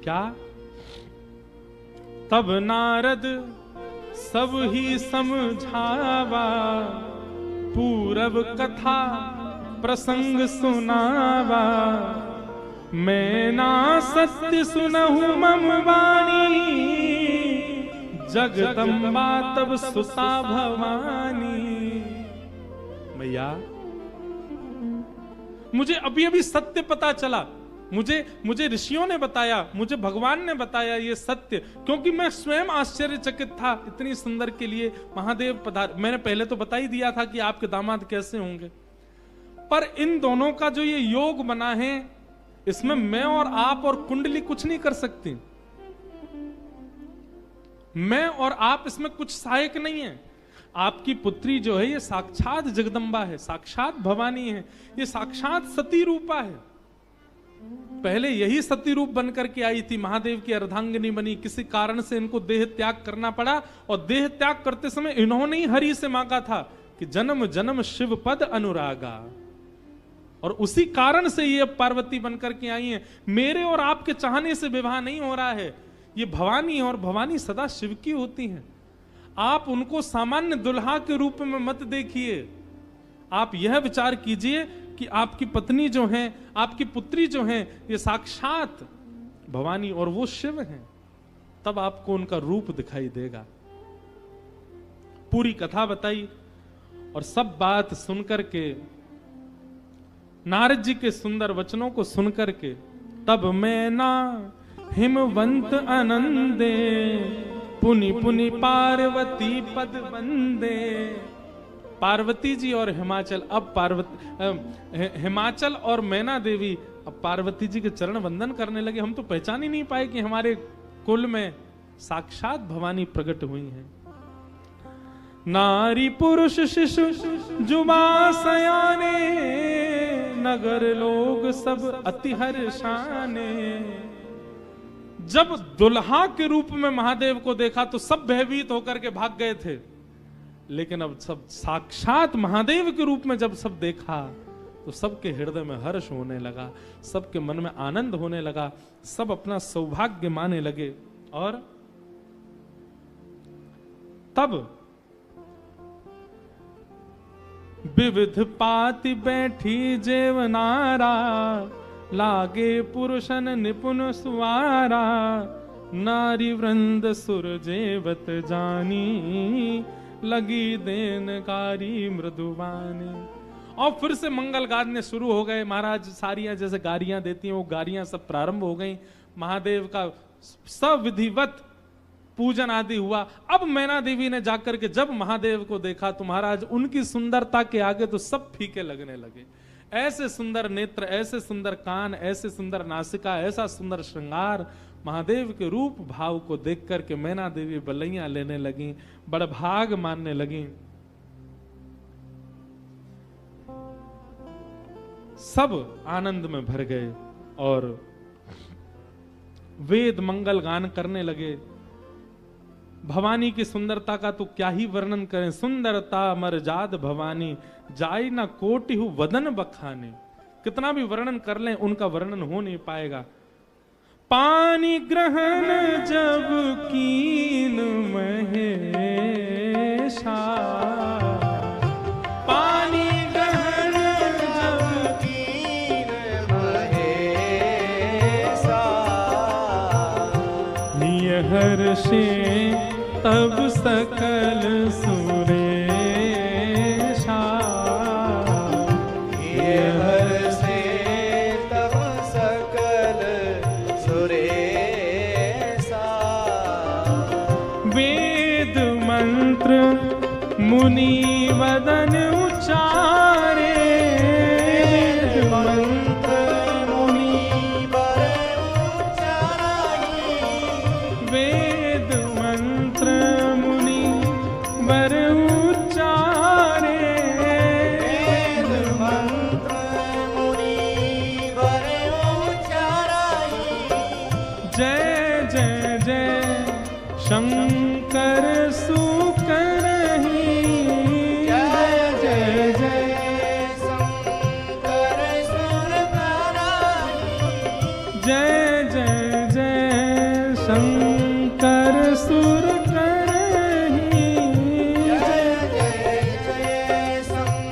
Speaker 1: क्या? तब नारद सब ही समझावा, पूरब कथा प्रसंग सुनावा, मैं ना सत्य सुनहु मम वाणी, जगदम्बा तब सुता भवानी। मैया मुझे अभी अभी सत्य पता चला, मुझे ऋषियों ने बताया, मुझे भगवान ने बताया ये सत्य, क्योंकि मैं स्वयं आश्चर्यचकित था। इतनी सुंदर के लिए महादेव पधार। मैंने पहले तो बता ही दिया था कि आपके दामाद कैसे होंगे, पर इन दोनों का जो ये योग बना है, इसमें मैं और आप और कुंडली कुछ नहीं कर सकती। मैं और आप इसमें कुछ सहायक नहीं है। आपकी पुत्री जो है ये साक्षात जगदम्बा है, साक्षात भवानी है, ये साक्षात सती रूपा है। पहले यही सती रूप बनकर के आई थी, महादेव की अर्धांगिनी बनी। किसी कारण से इनको देह त्याग करना पड़ा, और देह त्याग करते समय इन्होंने ही हरि से मांगा था कि जन्म जन्म शिव पद अनुरागा, और उसी कारण से ये पार्वती बनकर के आई हैं। मेरे और आपके चाहने से विवाह नहीं हो रहा है, ये भवानी है, और भवानी सदा शिव की होती हैं। आप उनको सामान्य दुल्हा के रूप में मत देखिए। आप यह विचार कीजिए कि आपकी पत्नी जो हैं, आपकी पुत्री जो हैं, ये साक्षात भवानी और वो शिव हैं। तब आपको उनका रूप दिखाई देगा। पूरी कथा बताई, और सब बात सुनकर के, नारद जी के सुंदर वचनों को सुनकर के, तब मैं ना हिमवंत आनंदे, पुनि पुनि पार्वती पद वंदे। पार्वती जी और हिमाचल, अब हिमाचल और मैना देवी अब पार्वती जी के चरण वंदन करने लगे। हम तो पहचान ही नहीं पाए कि हमारे कुल में साक्षात भवानी प्रकट हुई हैं। नारी पुरुष शिशु जुबा सयाने, नगर लोग सब अति हर्षाने। जब दुल्हा के रूप में महादेव को देखा तो सब भयभीत होकर के भाग गए थे, लेकिन अब सब साक्षात महादेव के रूप में जब सब देखा तो सबके हृदय में हर्ष होने लगा, सबके मन में आनंद होने लगा, सब अपना सौभाग्य माने लगे। और तब विविध पाति बैठी जेवनारा, लागे पुरुषन निपुण सुवारा, नारी वृंद सुर जेवत जानी, लगी देनकारी मृदुवानी। और फिर से मंगल गाने शुरू हो गए। महाराज सारियां जैसे गारियां देती हैं, वो गारियां सब प्रारंभ हो गई। महादेव का सविधिवत पूजन आदि हुआ। अब मैना देवी ने जाकर के जब महादेव को देखा तो महाराज उनकी सुंदरता के आगे तो सब फीके लगने लगे। ऐसे सुंदर नेत्र, ऐसे सुंदर कान, ऐसे सुंदर नासिका, ऐसा सुंदर श्रृंगार, महादेव के रूप भाव को देख करके मैना देवी बलैया लेने लगी, बड़भाग मानने लगी। सब आनंद में भर गए और वेद मंगल गान करने लगे। भवानी की सुंदरता का तो क्या ही वर्णन करें। सुंदरता मरजाद भवानी, जाय ना कोटि हु वदन बखाने। कितना भी वर्णन कर लें उनका वर्णन हो नहीं पाएगा। पानी ग्रहण जब कीन महेशा, पानी ग्रहण जब कीन महेशा, हर्षे तब सकल सुरेशा,
Speaker 2: हर्षे तब सकल सुरेशा।
Speaker 1: वेद मंत्र मुनि वदन उच्चारे,
Speaker 2: वेद मंत्र मुनि वर उच्चाराई,
Speaker 1: वेद मंत्र मुनि वर उच्चारे,
Speaker 2: वेद मंत्र मुनि वर उच्चाराई।
Speaker 1: जय जय जय शंकर सुकरहि,
Speaker 2: जय जय जय शंकर सुर कराई,
Speaker 1: जय जय जय शंकर सुर करहि,
Speaker 2: जय जय जय शंकर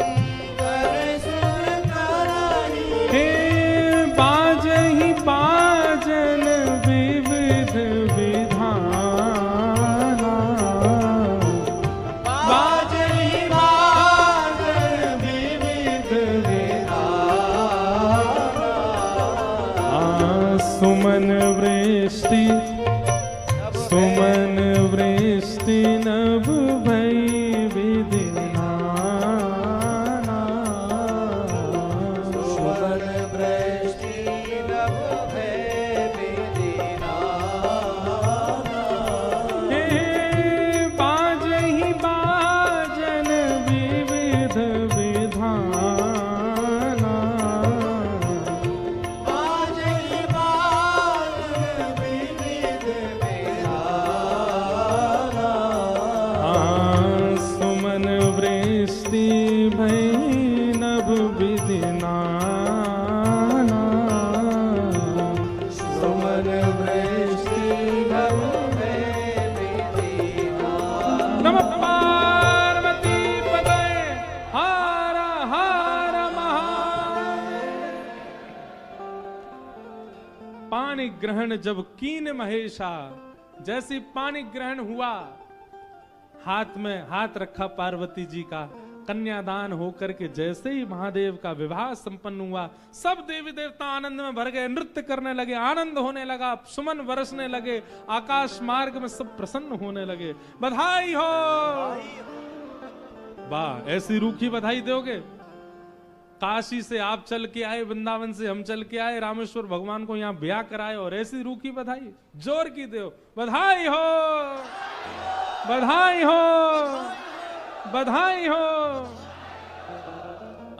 Speaker 1: नमः पार्वती पतये हर हर महादेव। पानी ग्रहण जब कीन महेशा, जैसी पानी ग्रहण हुआ, हाथ में हाथ रखा पार्वती जी का, कन्यादान होकर के जैसे ही महादेव का विवाह संपन्न हुआ, सब देवी देवता आनंद में भर गए, नृत्य करने लगे, आनंद होने लगा, सुमन बरसने लगे, आकाश मार्ग में सब प्रसन्न होने लगे। बधाई हो। वाह, ऐसी रूखी बधाई दोगे? काशी से आप चल के आए, वृंदावन से हम चल के आए, रामेश्वर भगवान को यहाँ ब्याह कराए, और ऐसी रूखी बधाई जोर की दो। बधाई हो, बधाई हो, बधाई हो।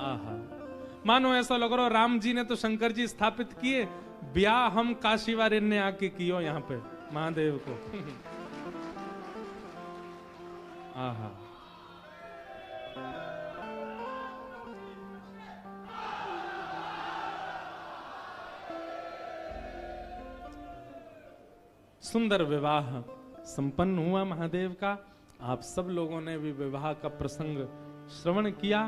Speaker 1: आहा, मानो ऐसा लग रहा राम जी ने तो शंकर जी स्थापित किए, ब्याह हम काशी वाले ने आके कियो यहाँ पे महादेव को। आहा, सुंदर विवाह संपन्न हुआ महादेव का। आप सब लोगों ने भी विवाह का प्रसंग श्रवण किया।